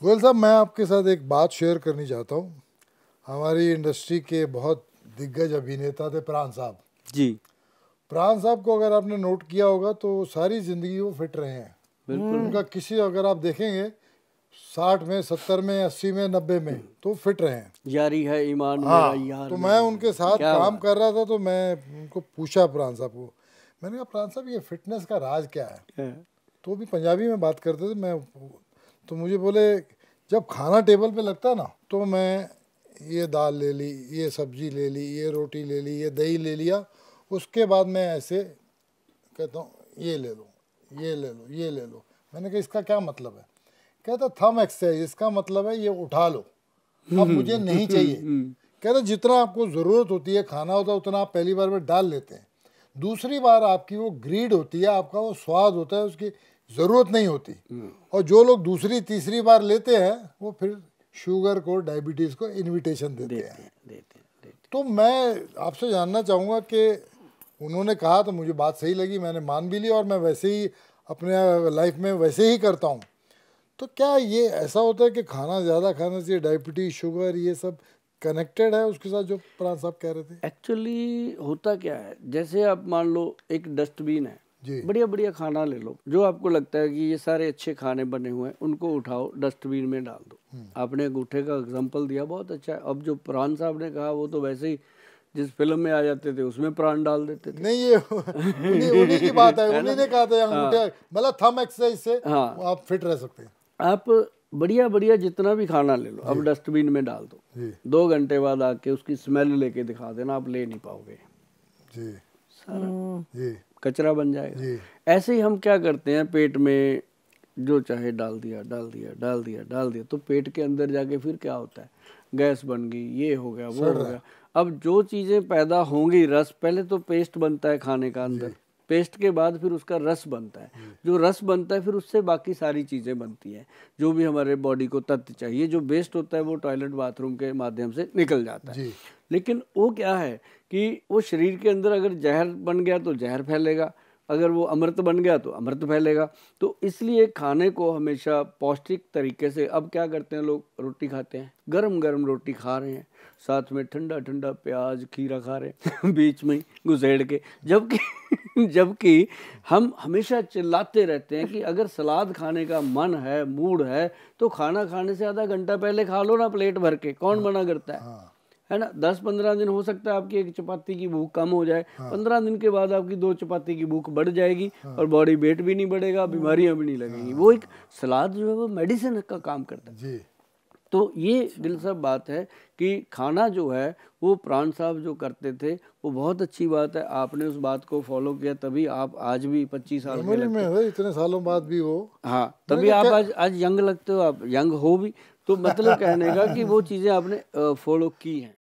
गोयल साहब, मैं आपके साथ एक बात शेयर करनी चाहता हूँ। हमारी इंडस्ट्री के बहुत दिग्गज अभिनेता थे प्राण साहब जी। प्राण साहब को अगर आपने नोट किया होगा तो सारी जिंदगी वो फिट रहे हैं। बिल्कुल। उनका किसी अगर आप देखेंगे 60 में, 70 में, 80 में, 90 में तो फिट रहे हैं। यारी है ईमान हाँ, मेरा यार तो मेरा। मैं उनके साथ क्या काम बात कर रहा था तो मैं उनको पूछा प्राण साहब को, मैंने कहा प्राण साहब ये फिटनेस का राज क्या है? है। तो भी पंजाबी में बात करते थे। मैं तो मुझे बोले जब खाना टेबल पे लगता ना तो मैं ये दाल ले ली, ये सब्जी ले ली, ये रोटी ले ली, ये दही ले लिया, उसके बाद मैं ऐसे कहता हूँ ये ले लो, ये ले लो, ये ले लो। मैंने कहा इसका क्या मतलब है? कहता थंब एक्सरसाइज, इसका मतलब है ये उठा लो, अब मुझे नहीं चाहिए। कहता जितना आपको ज़रूरत होती है खाना होता है उतना आप पहली बार में डाल लेते हैं, दूसरी बार आपकी वो ग्रीड होती है, आपका वो स्वाद होता है, उसकी ज़रूरत नहीं होती। और जो लोग दूसरी तीसरी बार लेते हैं वो फिर शुगर को, डायबिटीज़ को इनविटेशन देते हैं। तो मैं आपसे जानना चाहूँगा कि उन्होंने कहा तो मुझे बात सही लगी, मैंने मान भी ली और मैं वैसे ही अपने लाइफ में वैसे ही करता हूँ। तो क्या ये ऐसा होता है कि खाना ज़्यादा खाना चाहिए, डायबिटीज, शुगर, ये सब कनेक्टेड है उसके साथ जो प्राण साहब कह रहे थे? एक्चुअली होता क्या है, जैसे आप मान लो एक डस्टबिन है, जी, बढ़िया बढ़िया खाना ले लो, जो आपको लगता है कि ये सारे अच्छे खाने बने हुए हैं, उनको उठाओ डस्टबिन में डाल दो। आपने अंगूठे का एग्जांपल दिया, बहुत अच्छा है। अब जो प्राण साहब ने कहा वो तो वैसे ही जिस फिल्म में आ जाते थे उसमें प्राण डाल देते थे। नहीं ये उन्हीं की बात है, उन्हीं ने कहा था अंगूठे मतलब थंब एक्सरसाइज से आप फिट रह सकते हैं। आप बढ़िया बढ़िया जितना भी खाना ले लो, अब डस्टबिन में डाल दो, जी 2 घंटे बाद आके उसकी स्मेल लेके दिखा देना, आप ले नहीं पाओगे, जी सारा जी कचरा बन जाएगा। जी ऐसे ही हम क्या करते हैं, पेट में जो चाहे डाल दिया डाल दिया डाल दिया डाल दिया, तो पेट के अंदर जाके फिर क्या होता है, गैस बन गई, ये हो गया, वो हो गया। अब जो चीज़ें पैदा होंगी, रस, पहले तो पेस्ट बनता है खाने का अंदर, पेस्ट के बाद फिर उसका रस बनता है, जो रस बनता है फिर उससे बाकी सारी चीज़ें बनती हैं, जो भी हमारे बॉडी को तत्व चाहिए। जो वेस्ट होता है वो टॉयलेट बाथरूम के माध्यम से निकल जाता है। लेकिन वो क्या है कि वो शरीर के अंदर अगर जहर बन गया तो जहर फैलेगा, अगर वो अमृत बन गया तो अमृत फैलेगा। तो इसलिए खाने को हमेशा पौष्टिक तरीके से, अब क्या करते हैं लोग, रोटी खाते हैं, गरम गरम रोटी खा रहे हैं, साथ में ठंडा ठंडा प्याज खीरा खा रहे हैं बीच में घुसेड़ के, जबकि हम हमेशा चिल्लाते रहते हैं कि अगर सलाद खाने का मन है, मूड है, तो खाना खाने से आधा घंटा पहले खा लो ना प्लेट भर के, कौन मना करता है ना। 10-15 दिन हो सकता है आपकी एक चपाती की भूख कम हो जाए, 15 दिन के बाद आपकी 2 चपाती की भूख बढ़ जाएगी और बॉडी वेट भी नहीं बढ़ेगा, बीमारियां भी नहीं लगेंगी। वो एक सलाद जो है वो मेडिसिन का काम करता है जी। तो ये दिलचस्प बात है कि खाना जो है वो प्राण साहब जो करते थे वो बहुत अच्छी बात है। आपने उस बात को फॉलो किया, तभी आप आज भी 25 साल के लगते हैं, इतने सालों बाद भी वो, हाँ, तभी आप आज यंग लगते हो, आप यंग हो भी। तो मतलब कहने का कि वो चीज़ें आपने फॉलो की हैं।